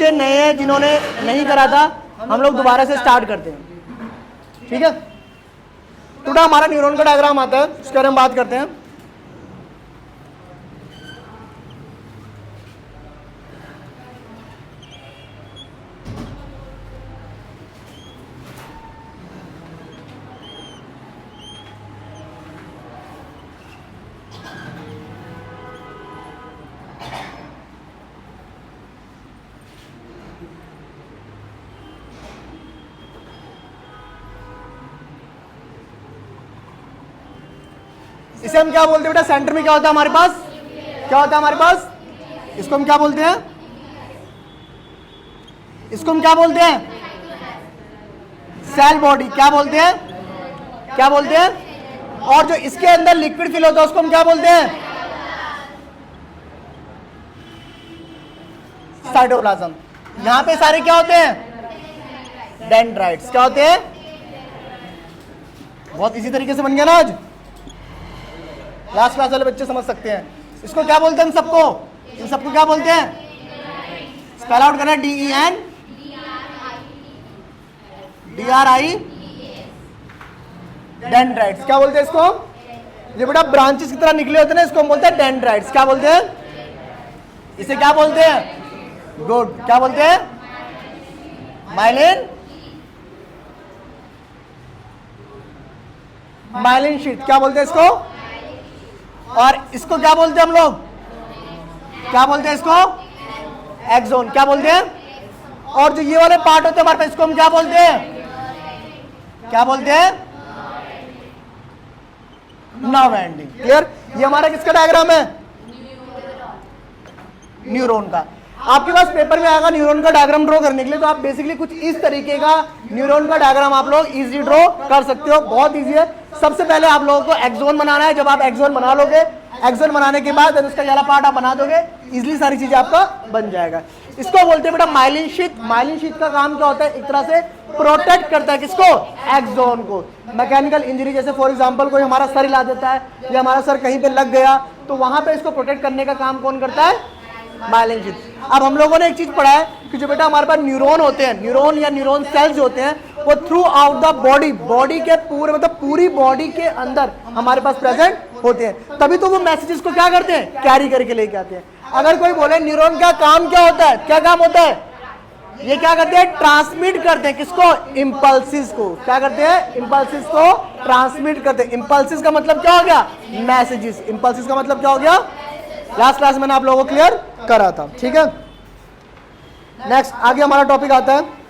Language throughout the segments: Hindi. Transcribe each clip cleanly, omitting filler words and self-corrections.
बच्चे नए हैं जिन्होंने नहीं करा था, हम लोग दोबारा से स्टार्ट करते हैं, ठीक है। थोड़ा हमारा न्यूरॉन का डायग्राम आता है, उसके बारे में बात करते हैं। इसे हम क्या बोलते हैं बेटा, सेंटर में क्या होता है हमारे पास, क्या होता है हमारे पास, इसको हम क्या बोलते हैं, इसको हम क्या बोलते हैं, सेल बॉडी, क्या बोलते हैं, क्या बोलते हैं। और जो इसके अंदर लिक्विड फिल होता है उसको हम क्या बोलते हैं, साइटोप्लाज्म। यहां पे सारे क्या होते हैं, डेंड्राइट्स, क्या होते हैं। बहुत इसी तरीके से बन गया ना आज, लास्ट क्लास वाले बच्चे समझ सकते हैं। इसको क्या बोलते हैं, इन सबको, इन सबको क्या बोलते हैं, स्पेल आउट करना, DEN DRI, डेंड्राइट्स, क्या बोलते हैं इसको। ये बेटा ब्रांचेस की तरह निकले होते हैं ना, इसको हम बोलते हैं डेंड्राइट्स, क्या बोलते हैं, इसे क्या बोलते हैं, गुड, क्या बोलते हैं, माइलिन, माइलिन शीट, क्या बोलते हैं इसको। और इसको क्या बोलते हैं हम लोग, क्या बोलते हैं इसको, एक्सोन, क्या बोलते हैं। और जो ये वाले पार्ट होते हैं हमारे पास, इसको हम क्या बोलते हैं, क्या बोलते हैं, नर्व एंडिंग। क्लियर। ये हमारा किसका डायग्राम है, न्यूरॉन का। आपके पास पेपर में आएगा न्यूरॉन का डायग्राम ड्रॉ करने के लिए, तो आप बेसिकली कुछ इस तरीके का न्यूरॉन का डायग्राम आप लोग इजी ड्रॉ कर सकते हो, बहुत इजी है। सबसे पहले आप लोगों को एक्सोन बनाना है। जब आप एक्सोन बना लोगे, एक्सोन बनाने के बाद उसका वाला पार्ट आप बना दोगे, इजीली सारी चीजें आपका बन जाएगा। इसको बोलते हैं बेटा माइलिन शीथ। माइलिन शीथ का काम क्या होता है, एक तरह से प्रोटेक्ट करता है किसको, एक्सोन को। मैकेनिकल इंजरी जैसे फॉर एग्जांपल कोई हमारा सर हिला देता है या हमारा सर कहीं पे लग गया, तो वहां पे इसको प्रोटेक्ट करने का काम कौन करता है, माइलिन शीथ। अब हम लोगों ने एक चीज पढ़ा है कि जो बेटा हमारे पास न्यूरॉन होते हैं, न्यूरॉन या न्यूरॉन सेल्स होते हैं, वो through out the body, body के पूरे मतलब पूरी बॉडी के अंदर हमारे पास प्रेजेंट होते हैं। तभी तो वो मैसेजेस को क्या करते हैं, कैरी करके लेके आते हैं। अगर कोई बोले न्यूरॉन का काम क्या होता है, क्या काम होता है, ये क्या करते हैं, ट्रांसमिट करते हैं किसको, इंपल्सिस को। क्या करते हैं, इंपल्सिस को ट्रांसमिट करते हैं। इंपल्सिस का मतलब क्या हो गया, मैसेजेस। इंपल्सिस का मतलब क्या हो गया, लास्ट क्लास मैंने आप लोगों को क्लियर करा था, ठीक है। नेक्स्ट आगे हमारा टॉपिक आता है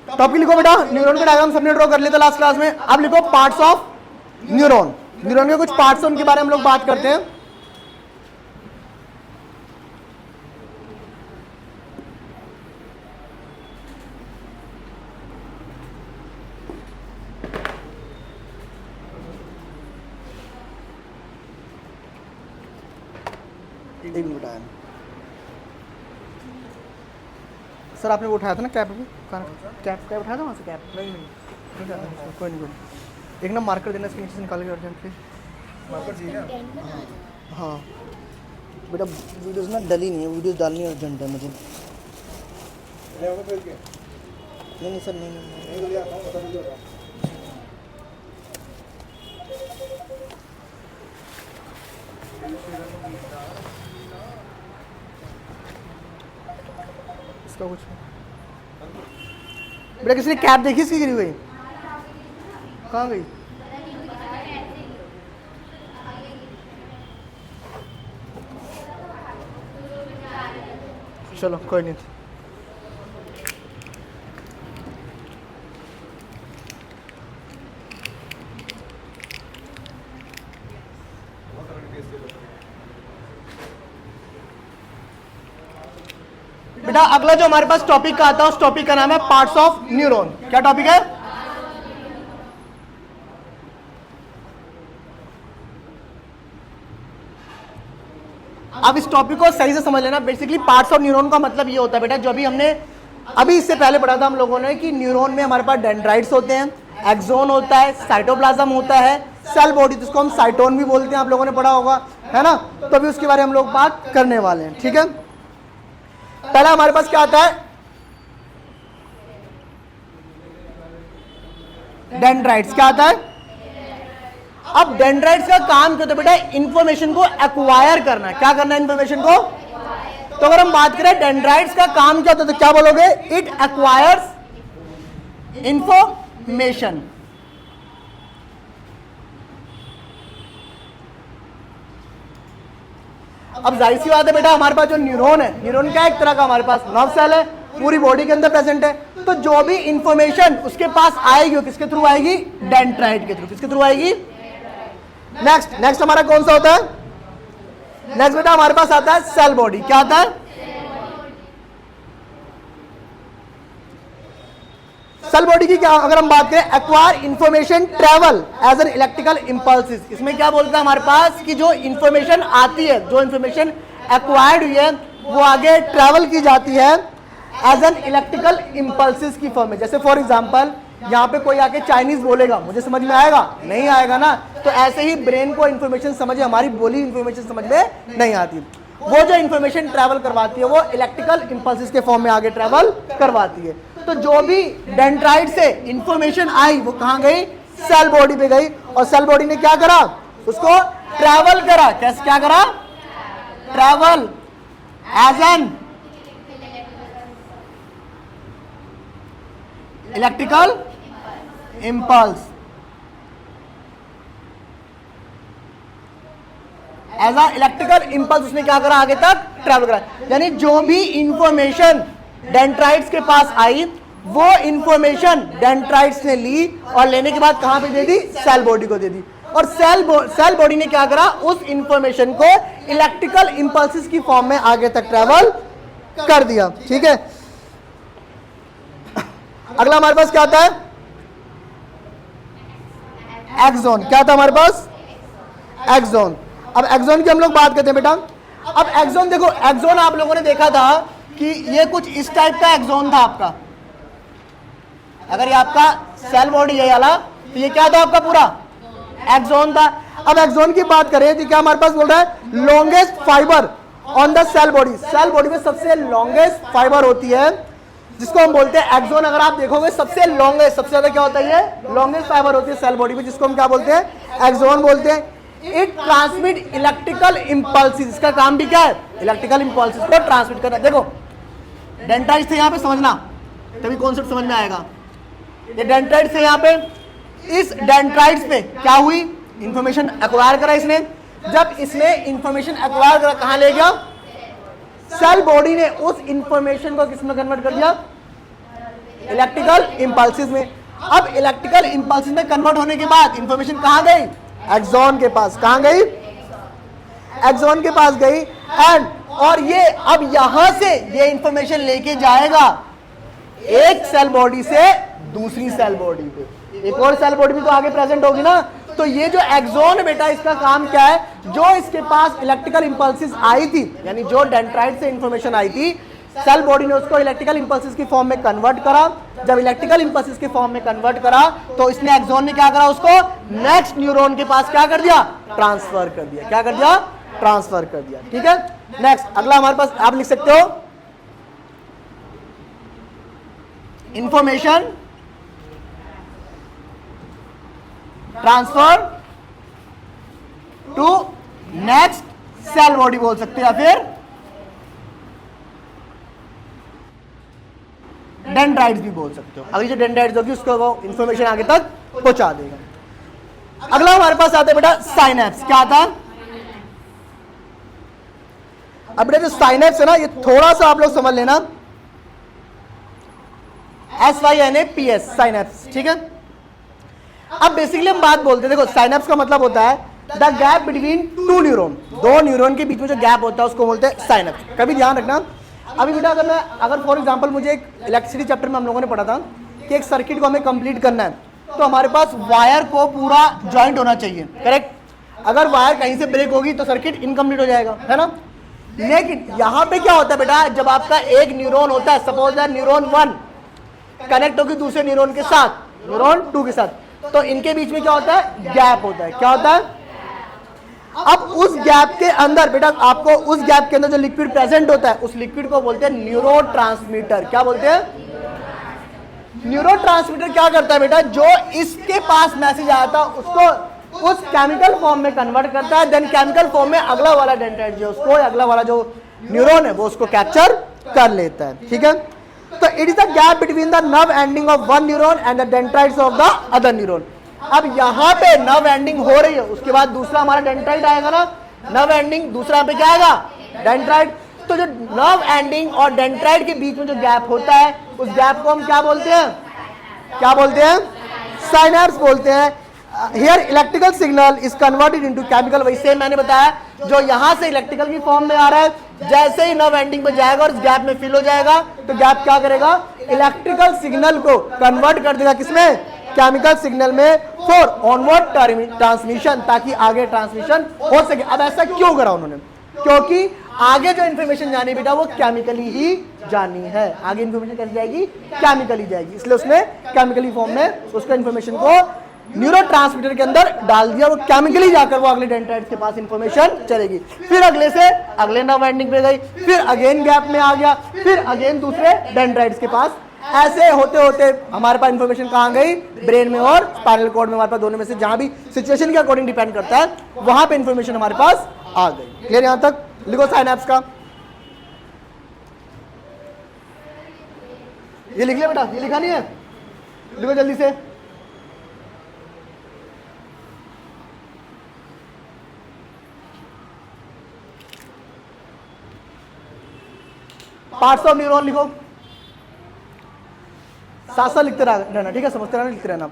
टॉपिक लिखो बेटा, न्यूरॉन का डायग्राम सबने ड्रॉ कर लिया था लास्ट क्लास में। अब लिखो पार्ट्स ऑफ न्यूरॉन। न्यूरॉन के कुछ पार्ट्स हैं, उनके बारे में हम लोग बात करते हैं। एक मिनट आया सर, आपने वो उठाया था ना कैप, कैप उठाया था वहाँ से, कैप नहीं कोई नहीं, एक ना मार्कर देना इसके नीचे से निकाल के अर्जेंटली, मार्कर चाहिए। हाँ बेटा वीडियोस ना डली नहीं है, वीडियोस डालनी अर्जेंट है मुझे। नहीं सर, नहीं। इसका कुछ बेटा, किसी ने कैप देखी इसकी गिरी हुई, कहाँ गई। चलो कोई नहीं। बेटा अगला जो हमारे पास टॉपिक का आता है, उस टॉपिक का नाम है पार्ट्स ऑफ न्यूरॉन। क्या टॉपिक है, अब इस टॉपिक को सही से समझ लेना। बेसिकली पार्ट्स ऑफ न्यूरॉन का मतलब ये होता है बेटा, जो अभी हमने अभी इससे पहले पढ़ा था हम लोगों ने कि न्यूरॉन में हमारे पास डेंड्राइट्स होते हैं, एक्सोन होता है, साइटोप्लाज्म होता है, सेल बॉडी जिसको हम साइटोन भी बोलते हैं, आप लोगों ने पढ़ा होगा, है ना। तो अभी उसके बारे में हम लोग बात करने वाले हैं, ठीक है। पहला हमारे पास क्या आता है, डेंड्राइट्स। क्या आता है? अब डेंड्राइट्स का काम क्या होता है बेटा, इंफॉर्मेशन को एक्वायर करना है। क्या करना है? इंफॉर्मेशन को। तो अगर हम बात करें डेंड्राइट्स का काम क्या होता है तो क्या बोलोगे? It acquires information. अब जाहिर सी बात है बेटा, हमारे पास जो न्यूरॉन है, न्यूरॉन क्या एक तरह का हमारे पास नर्व सेल है, पूरी बॉडी के अंदर प्रेजेंट है। तो जो भी इंफॉर्मेशन उसके पास आएगी वो किसके थ्रू आएगी? डेंड्राइट के थ्रू। किसके थ्रू आएगी? नेक्स्ट हमारा कौन सा होता है? नेक्स्ट बेटा हमारे पास आता है सेल बॉडी। क्या आता है? सेल बॉडी की क्या अगर हम बात करें, acquire information travel as an electrical impulses. इसमें क्या बोलता है हमारे पास कि जो इंफॉर्मेशन आती है, जो इंफॉर्मेशन एक्वायर्ड हुई है वो आगे ट्रेवल की जाती है एज एन इलेक्ट्रिकल इंपल्सेस की फॉर्म में। जैसे फॉर एग्जांपल यहाँ पे कोई आके चाइनीज बोलेगा, मुझे समझ में आएगा? नहीं आएगा ना। तो ऐसे ही ब्रेन को इंफॉर्मेशन समझ, हमारी बोली इंफॉर्मेशन समझ में नहीं आती। वो जो इंफॉर्मेशन ट्रेवल करवाती है वो इलेक्ट्रिकल इंपल्सेस के फॉर्म में आगे ट्रेवल करवाती है। तो जो भी डेंड्राइट से इंफॉर्मेशन आई वो कहां गई? सेल बॉडी पे गई। और सेल बॉडी ने क्या करा? उसको ट्रेवल करा। कैसे क्या करा? Travel as an electrical impulse, as a electrical impulse उसने क्या करा? आगे तक ट्रेवल करा। यानी जो भी इंफॉर्मेशन डेंड्राइट्स के पास आई वो इंफॉर्मेशन डेंड्राइट्स ने ली और लेने के बाद कहां पे दे दी? सेल बॉडी को दे दी। और सेल बॉडी ने क्या करा? उस इंफॉर्मेशन को इलेक्ट्रिकल इंपल्सेस की फॉर्म में आगे तक ट्रेवल कर दिया, ठीक है। अगला हमारे पास क्या आता है? एक्सोन। क्या था हमारे पास? एक्सोन। अब एक्सोन की हम लोग बात करते हैं बेटा। अब एक्सोन देखो, एक्सोन आप लोगों ने देखा था कि ये कुछ इस टाइप का एक्सोन था आपका। अगर ये आपका सेल बॉडी है वाला तो ये क्या था आपका? पूरा एक्सोन था। अब एक्सोन की बात करें तो क्या हमारे पास बोल रहा है? Longest fibre on the cell body. Cell body में सबसे लॉन्गेस्ट फाइबर होती है जिसको हम बोलते हैं एक्सोन। अगर आप देखोगे सबसे लॉन्गेस्ट, सबसे ज्यादा क्या होता है? ये लॉन्गेस्ट फाइबर होती है सेल बॉडी में, जिसको हम क्या बोलते हैं? एक्सोन बोलते हैं। It transmit electrical impulses. इसका काम भी क्या है? इलेक्ट्रिकल इंपल्सेस को ट्रांसमिट करना। देखो डेंड्राइट्स थे यहाँ पे, समझना तभी कॉन्सेप्ट समझ में आएगा। ये डेंड्राइट्स थे यहाँ पे, इस डेंड्राइट्स पे क्या हुई? इंफॉर्मेशन एक्वायर करा इसने। जब इसने इंफॉर्मेशन एक्वायर करा, कहां ले गया? सेल बॉडी ने उस इंफॉर्मेशन को किस में कन्वर्ट कर दिया? इलेक्ट्रिकल इंपल्सेस में। अब इलेक्ट्रिकल इंपल्सेस में कन्वर्ट होने के बाद इंफॉर्मेशन कहां गई? एक्सोन के पास। कहां गई? एक्सोन के पास गई। एंड और ये अब यहां से ये इंफॉर्मेशन लेके जाएगा एक सेल बॉडी से दूसरी सेल बॉडी पे। एक और सेल बॉडी भी तो आगे प्रेजेंट होगी ना। तो ये जो एक्सोन बेटा, इसका काम क्या है? जो इसके पास इलेक्ट्रिकल इंपल्सेस आई थी, यानी जो डेंड्राइट से इंफॉर्मेशन आई थी, सेल बॉडी ने उसको इलेक्ट्रिकल इंपल्सेस की फॉर्म में कन्वर्ट करा। जब इलेक्ट्रिकल इंपल्सेस की फॉर्म में कन्वर्ट करा तो इसने एक्सोन ने क्या करा? उसको नेक्स्ट न्यूरॉन के पास क्या कर दिया? ट्रांसफर कर दिया। क्या कर दिया? ट्रांसफर कर दिया, ठीक है। नेक्स्ट अगला हमारे पास आप लिख सकते हो, information transfer to next cell body बोल सकते हैं, या फिर डेंड्राइट्स भी बोल सकते हो। अभी जो डेंड्राइट्स होगी उसको वो इंफॉर्मेशन आगे तक पहुंचा देगा। अगला हमारे पास आता है बेटा साइनेप्स। क्या आता है? अब बेटा जो साइनेप्स है ना, ये थोड़ा सा आप लोग समझ लेना, SYNAPS, साइनेप्स, ठीक है। अब बेसिकली हम बात बोलते हैं, देखो साइनेप्स का मतलब होता है the gap between two neuron. दो न्यूरॉन के बीच में जो गैप होता है उसको बोलते हैं साइनेप्स। कभी ध्यान रखना, अभी बेटा अगर फॉर एग्जांपल मुझे एक इलेक्ट्रिसिटी चैप्टर में हम लोगों ने पढ़ा था कि एक सर्किट को हमें कंप्लीट करना है तो हमारे पास वायर को पूरा ज्वाइंट होना चाहिए, करेक्ट। अगर वायर कहीं से ब्रेक होगी तो सर्किट इनकम्प्लीट हो जाएगा, है ना। लेकिन यहां पे क्या होता है बेटा, जब आपका एक न्यूरॉन होता है, सपोज दैट न्यूरॉन 1 कनेक्ट होगी दूसरे न्यूरॉन के साथ, न्यूरॉन 2 के साथ। तो इनके बीच में क्या होता है, गैप होता है। क्या होता है, अब उस गैप के अंदर बेटा आपको उस गैप के अंदर जो लिक्विड प्रेजेंट होता है उस लिक्विड को बोलते हैं न्यूरोट्रांसमीटर। क्या बोलते हैं, न्यूरोट्रांसमीटर। क्या करता है बेटा, जो इसके पास मैसेज आया था उसको उस केमिकल फॉर्म में कन्वर्ट करता है, देन केमिकल फॉर्म में अगला वाला डेंड्राइट जो उसको अगला वाला जो न्यूरॉन है वो उसको कैप्चर कर लेता है। ठीक है, तो it is the gap between the nerve ending of one neuron and the dendrites of the other neuron. अब यहाँ पे नर्व एंडिंग हो रही है, उसके बाद दूसरा हमारा डेंड्राइट आएगा ना, नर्व एंडिंग दूसरा पे क्या आएगा, डेंड्राइट। तो जो नर्व एंडिंग और डेंड्राइट के बीच में जो गैप होता है उस गैप को हम क्या बोलते हैं, क्या बोलते हैं, साइनैप्स बोलते हैं। Here electrical signal is converted into chemical. वही सेम मैंने बताया, जो यहां से इलेक्ट्रिकल की फॉर्म में आ रहा है, जैसे ही नर्व एंडिंग पे जाएगा और इस गैप में फिल हो जाएगा तो गैप क्या करेगा, इलेक्ट्रिकल सिग्नल को कन्वर्ट कर देगा किसमें, केमिकल सिग्नल में, फॉर ऑनवर्ड ट्रांसमिशन, ताकि आगे ट्रांसमिशन हो सके। अब ऐसा क्यों करा उन्होंने, क्योंकि आगे जो इंफॉर्मेशन जानी बेटा वो केमिकली ही जानी है। आगे इंफॉर्मेशन कैसे जाएगी, केमिकली जाएगी, इसलिए उसने केमिकली फॉर्म में उसका इंफॉर्मेशन को न्यूरोट्रांसमीटर के अंदर डाल दिया, वो केमिकली जाकर वो अगले डेंड्राइट्स के पास इंफॉर्मेशन चलेगी। फिर अगले से अगले नर्व एंडिंग पे गई, फिर अगेन गैप में आ गया, फिर अगेन दूसरे डेंड्राइट्स के पास। ऐसे होते होते हमारे पास इंफॉर्मेशन कहाँ गई, ब्रेन में और स्पाइनल कॉर्ड में। हमारे पास दोनों में से जहां भी सिचुएशन के अकॉर्डिंग डिपेंड करता है वहां पे इंफॉर्मेशन हमारे पास आ गई। क्लियर यहां तक, लिखो साइनैप्स का, ये लिख लिया बेटा, ये लिखा नहीं है, लिखो जल्दी से। पार्ट्स ऑफ न्यूरॉन लिखो, साथ साथ लिखते रहना, ठीक है, समझते रहना, लिखते रहना।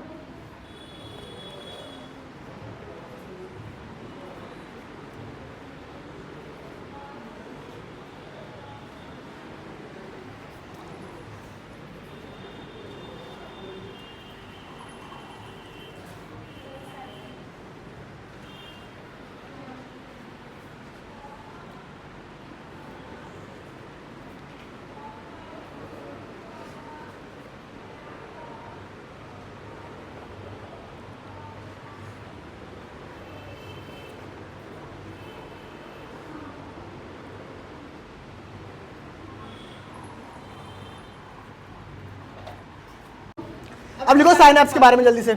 अब लिखो साइनैप्स के बारे में जल्दी से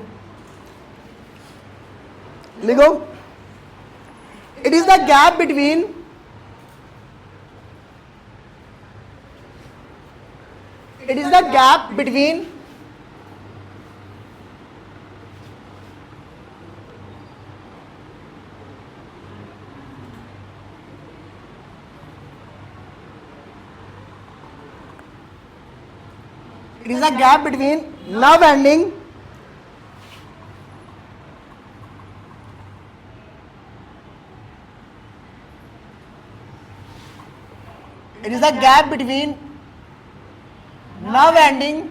लिखो। It is the gap between it is the gap between it is a gap between nerve ending it is a gap between nerve ending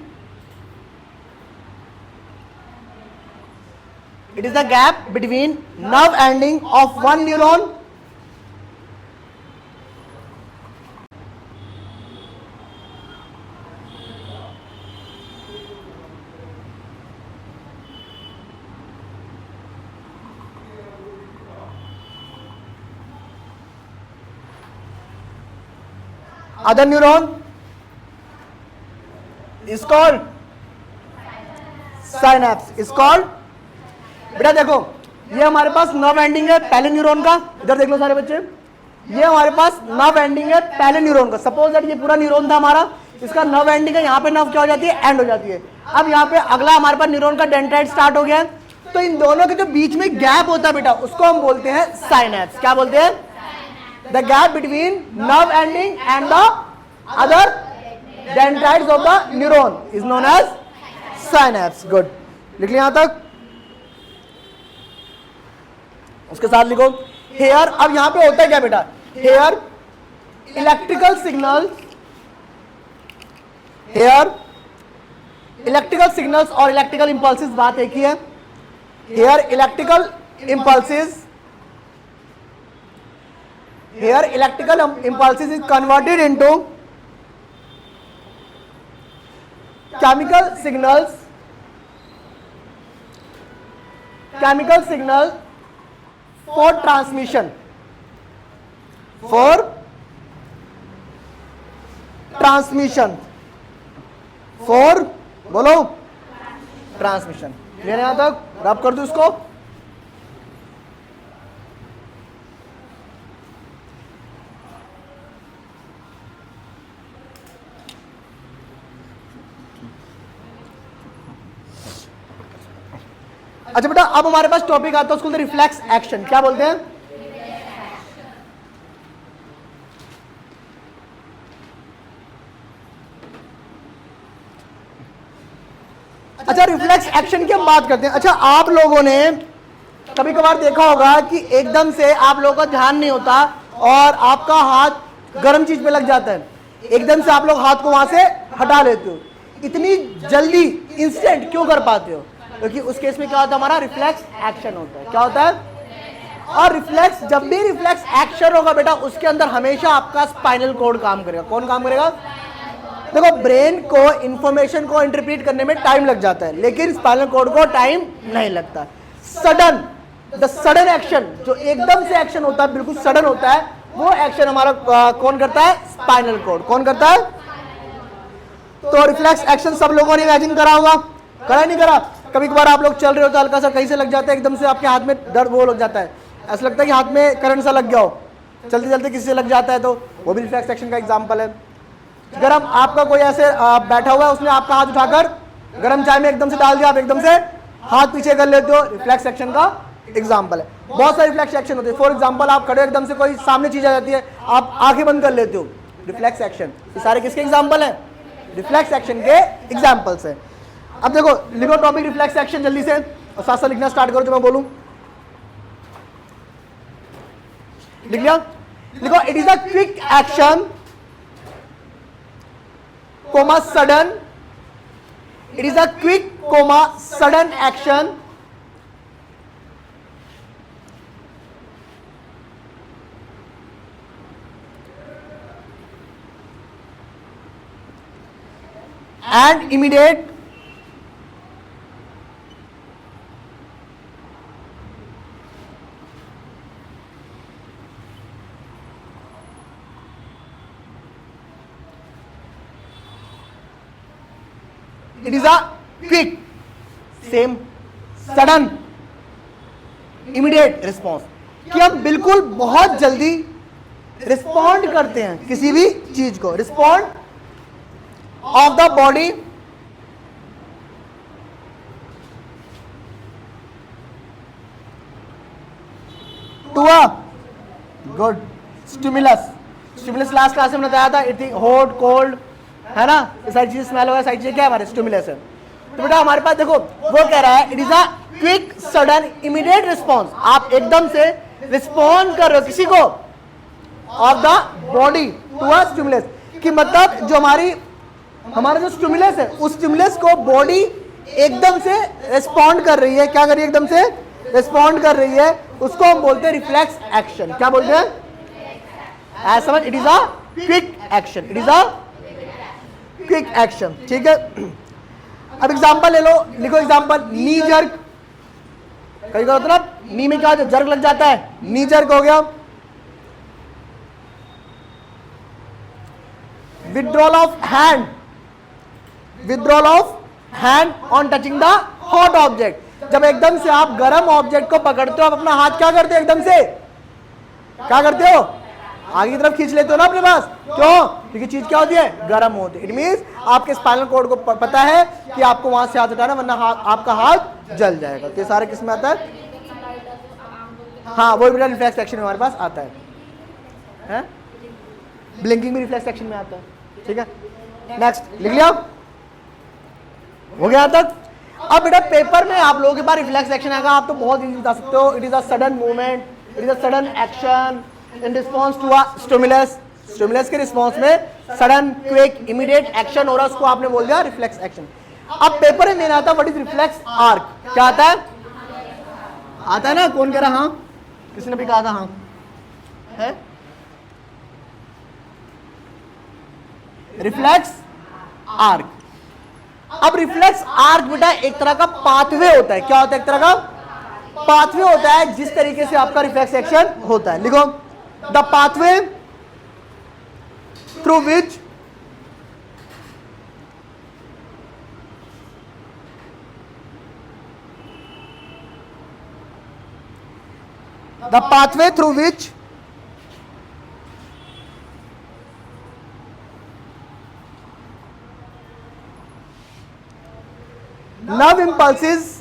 it is the gap between nerve ending of one neuron other neuron is called synapse is called। बेटा देखो ये हमारे पास नर्व एंडिंग है पहले न्यूरॉन का, इधर देख लो सारे बच्चे, ये हमारे पास नर्व एंडिंग है पहले न्यूरॉन का। सपोज दैट ये पूरा न्यूरॉन था हमारा, इसका नर्व एंडिंग है, यहाँ पे नर्व क्या हो जाती है, एंड हो जाती है। अब यहाँ पे अगला हमारे पास न्यूरॉन का डेंड्राइट स्टार्ट हो गया है, तो इन दोनों के जो बीच में गैप होता है बेटा उसको हम बोलते हैं साइनैप्स। क्या बोलते हैं, the gap between nerve ending and the other dendrites of the neuron is known as synapse। good, लिख लिया यहां तक, उसके साथ लिखो हेयर। अब यहां पे होता है क्या बेटा, हेयर इलेक्ट्रिकल सिग्नल्स और इलेक्ट्रिकल इंपल्सेस बात एक ही है। Here electrical impulses Here electrical impulses is converted into chemical signals chemical signal for transmission, for transmission, for बोलो ट्रांसमिशन। क्लियर है यहां तक? रब कर दो इसको। अच्छा बेटा, अब हमारे पास टॉपिक आता है उसको बोलते हैं रिफ्लेक्स एक्शन। क्या बोलते हैं? अच्छा, रिफ्लेक्स एक्शन की हम बात करते हैं। अच्छा, आप लोगों ने कभी कभार देखा होगा कि एकदम से आप लोगों का ध्यान नहीं होता और आपका हाथ गर्म चीज पे लग जाता है, एकदम से आप लोग हाथ को वहां से हटा लेते हो। इतनी जल्दी इंस्टेंट क्यों कर पाते हो? क्योंकि उस केस में क्या होता है, हमारा रिफ्लेक्स एक्शन होता है। क्या होता है? और रिफ्लेक्स, जब भी रिफ्लेक्स एक्शन होगा बेटा, उसके अंदर हमेशा आपका स्पाइनल कॉर्ड काम करेगा। कौन काम करेगा? देखो, ब्रेन को इंफॉर्मेशन को इंटरप्रेट करने में टाइम लग जाता है, लेकिन स्पाइनल कॉर्ड को टाइम नहीं लगता। सडन, द सडन एक्शन, जो एकदम से एक्शन होता है, बिल्कुल सडन होता है, वो एक्शन हमारा कौन करता है? Spinal cord. कौन करता है? तो रिफ्लेक्स एक्शन सब लोगों ने इमेजिन करा होगा, करा नहीं करा? कभी कभार आप लोग चल रहे हो तो हल्का सा कहीं से लग जाता है, एकदम से आपके हाथ में दर्द वो लग जाता है, ऐसा लगता है कि हाथ में करंट सा लग गया हो, चलते चलते किसी से लग जाता है, तो वो भी रिफ्लेक्स एक्शन का एग्जांपल है। गरम, आपका कोई ऐसे बैठा हुआ है, उसने आपका हाथ उठाकर गरम चाय में एकदम से डाल दिया, आप एकदम से हाथ पीछे कर लेते हो, रिफ्लेक्स एक्शन का एग्जांपल है। बहुत सारे रिफ्लेक्स एक्शन होते हैं। फॉर एग्जांपल, आप खड़े एकदम से कोई सामने चीज आ जाती है, आप आंखें बंद कर लेते हो, रिफ्लेक्स एक्शन। ये सारे किसके एग्जांपल है? रिफ्लेक्स एक्शन के एग्जांपल्स है। अब देखो, लिखो टॉपिक रिफ्लेक्स एक्शन जल्दी से, और साथ साथ लिखना स्टार्ट करो जो मैं बोलूं। लिख लिया? लिखो, it is a quick action comma sudden, it is a quick comma sudden action and immediate it is a quick, same, sudden, immediate response, कि हम बिल्कुल बहुत जल्दी रिस्पॉन्ड करते हैं किसी भी चीज को। Respond of the body to a good stimulus। Stimulus last class में बताया था, इट हॉट कोल्ड, है ना, ये सारी चीजें, स्मेल वगैरह सारी चीजें क्या है हमारे? स्टिमुलस है। तो बेटा हमारे पास देखो, वो कह रहा है it is a quick sudden immediate response. आप एकदम से रिस्पॉन्ड कर रहे हो किसी को, of the body to a stimulus, कि मतलब जो हमारा जो स्टिमुलस है, उस स्टिमुलस को बॉडी एकदम से रिस्पॉन्ड कर रही है। क्या कर रही है? एकदम से रिस्पॉन्ड कर रही है, उसको हम बोलते हैं रिफ्लेक्स एक्शन। क्या बोलते हैं? ऐसा समझ, it is a quick action, it is a quick action. ठीक है, अब एग्जांपल ले लो, लिखो एग्जांपल, नी जर्क। कई बार होता है ना, नी में क्या जर्क लग जाता है, नी जर्क हो गया। Withdrawal of hand, withdrawal of hand on touching the hot object. जब एकदम से आप गर्म ऑब्जेक्ट को पकड़ते हो, आप अपना हाथ क्या करते हो? एकदम से क्या करते हो? आगे की तरफ खींच लेते हो ना अपने पास। क्यों? क्योंकि चीज क्या होती है? गर्म होती है। इट मींस आपके स्पाइनल कॉर्ड को पता है कि आपको वहां से हाथ उठाना, वरना आपका हाथ जल जाएगा। तो ये सारे किस में आता है? हाँ, वो भी रिफ्लेक्स एक्शन में हमारे पास आता है? ब्लिंकिंग भी रिफ्लेक्स एक्शन में आता है। ठीक है, नेक्स्ट लिख लिया? हो गया तक? अब बेटा पेपर में आप लोगों के पास रिफ्लेक्स एक्शन आएगा, आप तो बहुत इजी बता सकते हो। It is a sudden movement, it is a sudden action in response to a stimulus. Stimulus के रिस्पॉन्स में सडन क्विक इमीडिएट एक्शन हो रहा है, उसको आपने बोल दिया रिफ्लेक्स एक्शन। अब पेपर में आता है व्हाट इज रिफ्लेक्स आर्क। क्या आता है? आता है ना? कौन कह रहा? हाँ, किसने भी कहा था? हाँ है? Reflex arc. अब रिफ्लेक्स आर्क बेटा एक तरह का पाथवे होता है। क्या होता है? एक तरह का पाथवे होता है जिस तरीके से आपका रिफ्लेक्स एक्शन होता है। लिखो, the pathway through which the pathway through which nerve impulses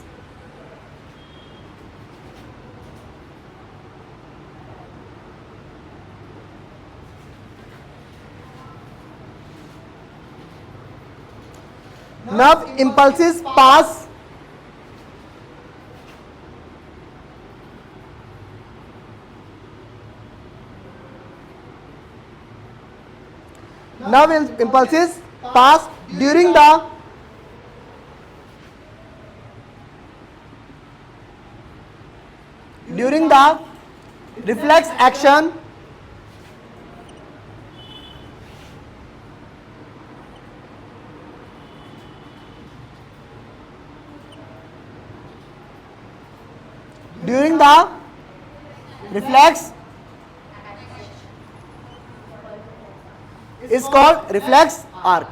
pass nerve impulses pass during the reflex action during the reflex is called reflex arc।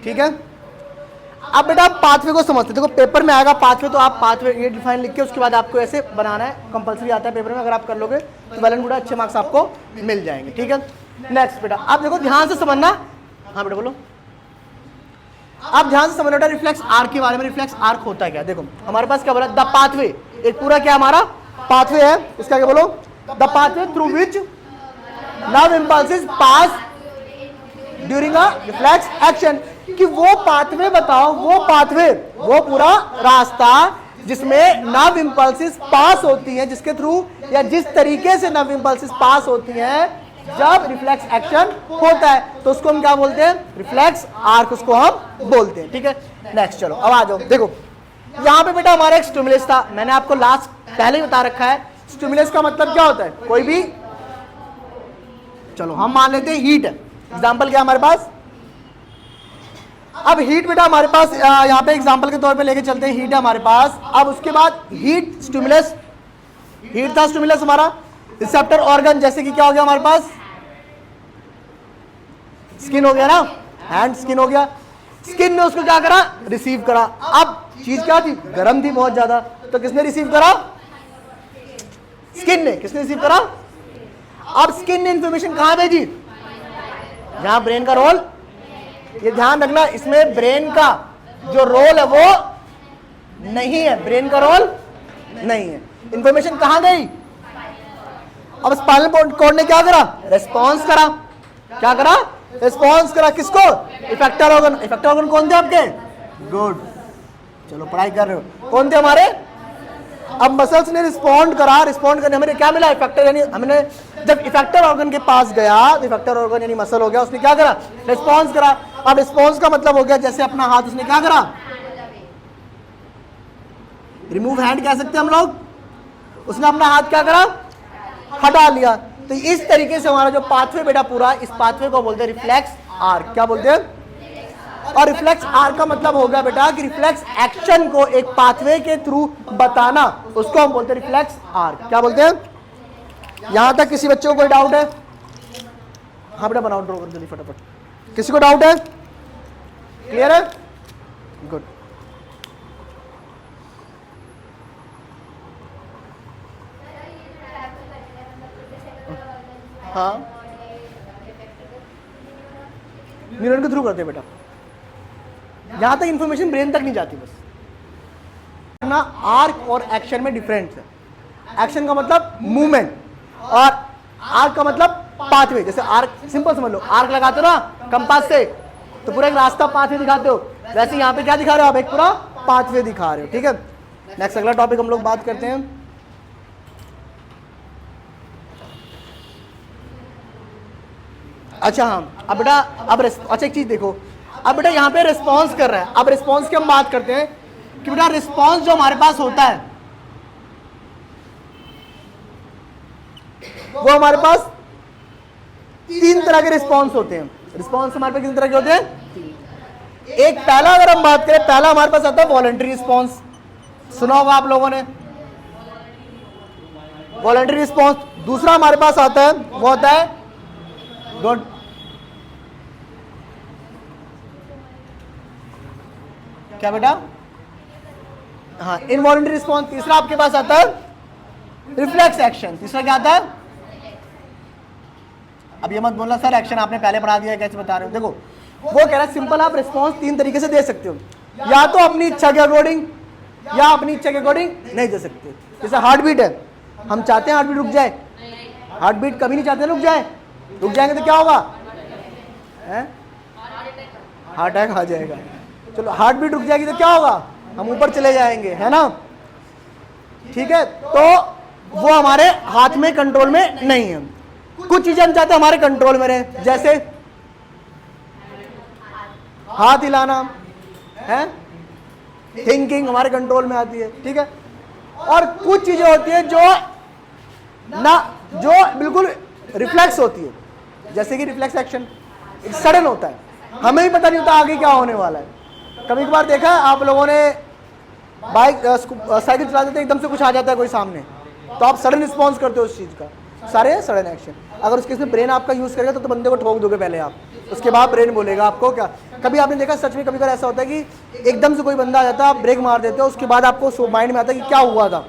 ठीक है, अब बेटा पाथवे को समझते, देखो पेपर में आएगा पाथवे, तो आप पाथवे ये डिफाइन लिख के उसके बाद आपको ऐसे बनाना है, कंपलसरी आता है पेपर में, अगर आप कर लोगे तो वेल एंड गुड, अच्छे मार्क्स आपको मिल जाएंगे। ठीक है, नेक्स्ट बेटा आप देखो ध्यान से समझना। हाँ बेटा बोलो, आप ध्यान से समझना बेटा रिफ्लेक्स आर्क के बारे में। रिफ्लेक्स आर्क होता है क्या? देखो हमारे पास क्या बोला, द पाथवे, एक पूरा क्या हमारा पाथवे है, इसका क्या बोलो, the pathway through which nerve impulses pass during a reflex action, कि वो पाथवे बताओ, वो पाथवे, वो पूरा रास्ता जिसमें नर्व इंपल्सेस पास होती हैं, जिसके थ्रू या जिस तरीके से नर्व इंपल्सेस पास होती हैं जब रिफ्लेक्स एक्शन होता है, तो उसको हम क्या बोलते हैं? रिफ्लेक्स आर्क उसको हम बोलते हैं। ठीक है, नेक्स्ट चलो अब आ जाओ। देखो यहां पे बेटा हमारा एक स्टिमुलस था, मैंने आपको लास्ट पहले ही बता रखा है स्टिमुलस का मतलब क्या होता है। कोई भी, चलो हम मान लेते हैं हीट है, एग्जाम्पल क्या हमारे पास, अब हीट बेटा हमारे पास यहाँ पे एग्जांपल के तौर पे लेके चलते हैं, हीट है हमारे पास। अब उसके बाद हीट स्टिमुलस, हीट था स्टिमुलस हमारा, रिसेप्टर ऑर्गन जैसे कि क्या हो गया हमारे पास, स्किन हो गया ना, हैंड स्किन हो गया, स्किन ने उसको क्या करा, रिसीव करा। अब चीज क्या थी, गर्म थी बहुत ज्यादा, तो किसने रिसीव करा, स्किन ने। किसने रिसीव करा? अब स्किन ने इंफॉर्मेशन कहां भेजी, जहां ब्रेन का रोल, ये ध्यान रखना इसमें ब्रेन का जो रोल है वो नहीं है, ब्रेन का रोल नहीं है। इंफॉर्मेशन कहां गई, अब स्पाइनल कॉर्ड ने क्या करा, रेस्पॉन्स करा। क्या करा, रेस्पॉन्स करा। किसको, इफेक्टर ऑर्गन। इफेक्टर ऑर्गन कौन थे आपके, गुड, चलो पढ़ाई कर रहे हो, कौन थे हमारे। अब मसल्स ने रिस्पॉन्ड करा, रिस्पॉन्ड करने हमें क्या मिला, इफेक्टर, यानी हमने जब इफेक्टर ऑर्गन के पास गया, तो इफेक्टर ऑर्गन यानी मसल हो गया, उसने क्या करा, रिस्पॉन्स करा। अब रिस्पॉन्स का मतलब हो गया जैसे अपना हाथ उसने क्या करा, रिमूव हैंड कह सकते हैं हम लोग, उसने अपना हाथ क्या करा, हटा लिया। तो इस तरीके से हमारा जो पाथवे बेटा पूरा, इस पाथवे को बोलते हैं रिफ्लेक्स आर्क। क्या बोलते हैं, और रिफ्लेक्स आर्क का मतलब हो गया बेटा कि रिफ्लेक्स एक्शन को एक पाथवे के थ्रू बताना, उसको हम बोलते हैं रिफ्लेक्स आर्क। क्या बोलते हैं, यहां तक किसी बच्चे को कोई डाउट है? हाँ बेटा बनाओ, ड्रॉ कर जल्दी फटाफट, किसी को डाउट है, क्लियर है, गुड। हाँ न्यूरॉन के थ्रू करते हैं बेटा, यहां तक इंफॉर्मेशन ब्रेन तक नहीं जाती बस ना। आर्क और एक्शन में डिफरेंस है। एक्शन का मतलब मूवमेंट और आर्क का मतलब पाथवे। जैसे आर्क सिंपल समझ लो, आर्क लगाते हो ना कंपास से, तो पूरा एक रास्ता पाथवे दिखाते हो, वैसे यहाँ पे क्या दिखा रहे हो आप, एक पूरा पाथवे दिखा रहे हो। ठीक है, नेक्स्ट अगला टॉपिक हम लोग बात करते हैं। अच्छा हाँ, अब बेटा अब अच्छा एक चीज देखो, अब बेटा यहाँ पे रिस्पॉन्स कर रहा है। अब रिस्पॉन्स की हम बात करते हैं कि बेटा रिस्पॉन्स जो हमारे पास होता है, वो हमारे पास 3 तरह के रिस्पॉन्स होते हैं। रिस्पॉन्स हमारे पास कितने तरह के होते हैं? एक पहला अगर हम बात करें, पहला हमारे पास आता है वॉलंटरी रिस्पॉन्स, सुना होगा आप लोगों ने, वॉलंटरी रिस्पॉन्स। दूसरा हमारे पास आता है, वो होता है गुड, क्या बेटा? हाँ, इनवॉलंटरी रिस्पॉन्स। तीसरा आपके पास आता है रिफ्लेक्स एक्शन। तीसरा क्या आता है? अब ये मत बोलना सर एक्शन आपने पहले पढ़ा दिया है, कैसे बता रहे हो? देखो वो कह रहा है सिंपल, आप रिस्पॉन्स 3 तरीके से दे सकते हो, या तो अपनी इच्छा के अकॉर्डिंग, या अपनी इच्छा के अकॉर्डिंग नहीं दे सकते। जैसे हार्ट बीट है, हम चाहते हैं हार्ट बीट रुक जाए, हार्ट बीट कभी नहीं चाहते रुक जाए, रुक जाएंगे तो क्या होगा? हार्ट अटैक आ जाएगा। चलो हार्ट बीट रुक जाएगी तो क्या होगा? हम ऊपर चले जाएंगे, है ना? ठीक है, तो वो हमारे हाथ में, कंट्रोल में नहीं है। कुछ चीजें हम चाहते हैं हमारे कंट्रोल में रहे, जैसे हाथ हिलाना है, थिंकिंग हमारे कंट्रोल में आती है, ठीक है। और कुछ चीजें होती है जो बिल्कुल रिफ्लेक्स होती है, जैसे कि रिफ्लेक्स एक्शन सडन होता है, हमें भी पता नहीं होता आगे क्या होने वाला है। कभी कभार देखा है आप लोगों ने, बाइक साइकिल चलाते थे, एकदम से कुछ आ जाता है कोई सामने, तो आप सडन रिस्पॉन्स करते हो उस चीज का, सारे सडन एक्शन। अगर उसके इसमें ब्रेन आपका यूज करेगा तो बंदे को ठोक दोगे पहले आप, उसके बाद ब्रेन बोलेगा आपको क्या। कभी आपने देखा सच में, कभी कभी ऐसा होता है कि एकदम से कोई बंदा आ जाता है, आप ब्रेक मार देते हो, उसके बाद आपको माइंड में आता है कि क्या हुआ था,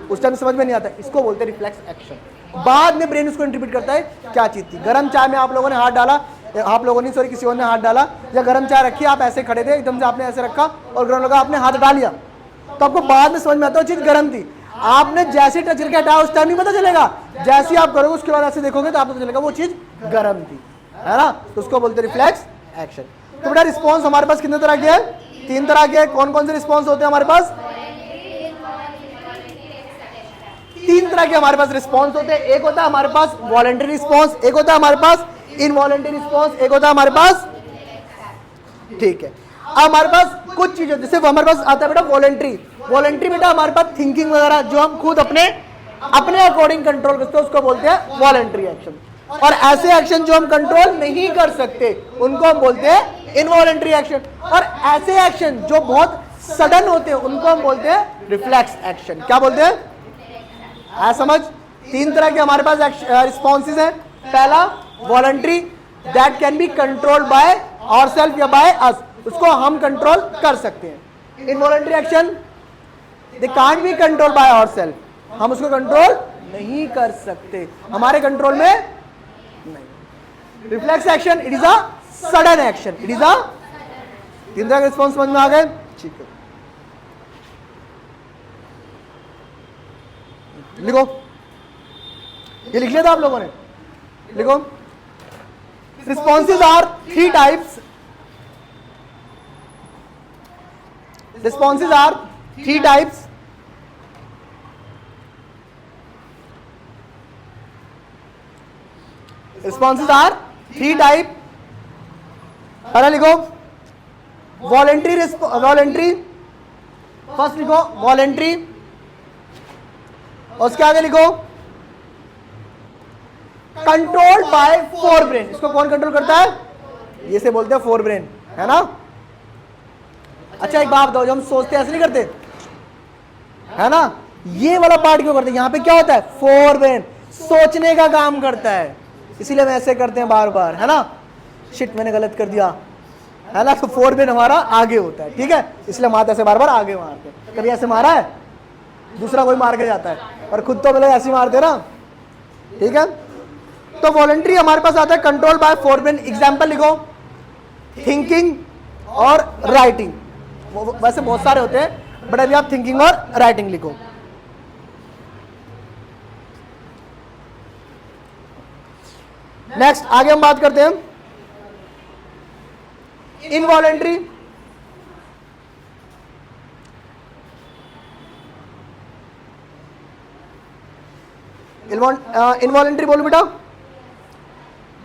उस टाइम समझ में नहीं आता, इसको बोलते हैं रिफ्लेक्स एक्शन। बाद में ब्रेन उसको इंटरप्रेट करता है क्या चीज थी। गर्म चाय में आप लोगों ने हाथ डाला, आप लोगों ने सॉरी किसी और ने हाथ डाला, या गर्म चाय रखी, आप ऐसे खड़े थे, एकदम से आपने ऐसे रखा और गर्म लगा, आपने हाथ हटा लिया, तो आपको बाद में समझ में आता है चीज गर्म थी। आपने जैसे टच करके हटाया उस टाइम नहीं पता चलेगा, जैसे ही आप करोगे उसके बाद ऐसे देखोगे तो आपको पता चलेगा वो चीज गर्म थी, है ना? तो उसको बोलते हैं रिफ्लेक्स एक्शन। तो बेटा रिस्पॉन्स हमारे पास कितने तरह के हैं? 3 तरह के। कौन कौन से रिस्पॉन्स होते हैं हमारे पास? 3 तरह के हमारे पास रिस्पॉन्स होते हैं। एक होता है हमारे पास वॉलंटरी रिस्पॉन्स, एक होता है हमारे पास इनवॉलंटरी रिस्पॉन्स, एक होता है हमारे पास, ठीक है। अब हमारे पास कुछ चीजें, जैसे हमारे पास आता है बेटा वॉलंटरी। वॉलंटरी बेटा हमारे पास थिंकिंग वगैरह जो हम खुद अपने अकॉर्डिंग कंट्रोल करते हैं उसको बोलते हैं वॉलंटरी एक्शन। और ऐसे एक्शन जो हम कंट्रोल नहीं कर सकते उनको हम बोलते हैं इनवॉलंटरी एक्शन। और ऐसे एक्शन जो बहुत सडन होते हैं उनको हम बोलते हैं रिफ्लेक्स एक्शन। क्या बोलते हैं? समझ? 3 तरह के हमारे पास रिस्पॉन्सेज हैं। पहला voluntary, that can be controlled by ourself या बाय अस, उसको हम कंट्रोल कर सकते हैं। Involuntary action, they can't be control by ourself, हम उसको कंट्रोल नहीं कर सकते, हमारे कंट्रोल में नहीं। Reflex action, it is a sudden action, it is अ 3 तरह के रिस्पॉन्स समझ में आ गए? ठीक है, लिखो, ये लिख लिया था आप लोगों ने? लिखो, responses are 3 types. Responses are 3 types. Responses are 3 type. पहला लिखो वॉलेंट्री, फर्स्ट लिखो वॉलेंट्री, और उसके आगे लिखो कंट्रोल्ड बाय फोर ब्रेन। इसको कौन कंट्रोल करता है? ये से बोलते हैं फोर ब्रेन, है ना? अच्छा एक बात बताओ, जो हम सोचते हैं ऐसे नहीं करते, है ना? ये वाला पार्ट क्यों करते हैं? यहाँ पे क्या होता है? फोर ब्रेन सोचने का काम करता है, इसीलिए हम ऐसे करते हैं बार बार, है ना? शिट मैंने गलत कर दिया, है ना? तो फोर ब्रेन हमारा आगे होता है, ठीक है? इसलिए हम ऐसे बार बार आगे मारते हैं। कभी ऐसे मारा है? दूसरा कोई मार के जाता है, और खुद तो पहले ऐसे मारते ना, ठीक है? तो वॉलंटरी हमारे पास आता है control by fore brain. Example लिखो, थिंकिंग और राइटिंग। वैसे बहुत सारे होते हैं, बट अभी आप थिंकिंग और राइटिंग लिखो। नेक्स्ट आगे हम बात करते हैं इनवॉलंटरी। इनवॉलंटरी बोलो बेटा,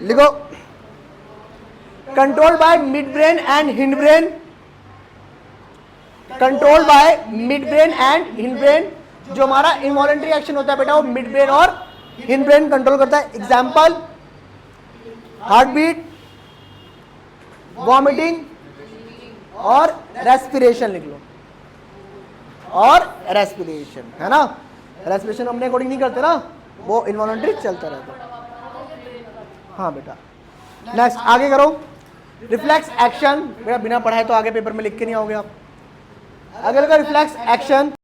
लिखो control by mid brain and hind brain. Control by mid brain and hind brain. जो हमारा इनवॉलंटरी एक्शन होता है बेटा वो मिड ब्रेन और हिंड ब्रेन कंट्रोल करता है। एग्जाम्पल, हार्ट बीट, वॉमिटिंग और रेस्पिरेशन लिख लो, और रेस्पिरेशन है ना, रेस्पिरेशन अपने अकॉर्डिंग नहीं करते ना, वो इनवॉलंटरी चलता रहता है। हाँ बेटा, नेक्स्ट आगे करो। रिफ्लेक्स एक्शन, बेटा बिना पढ़ाए तो आगे पेपर में लिख के नहीं आओगे आप। अगले का रिफ्लेक्स एक्शन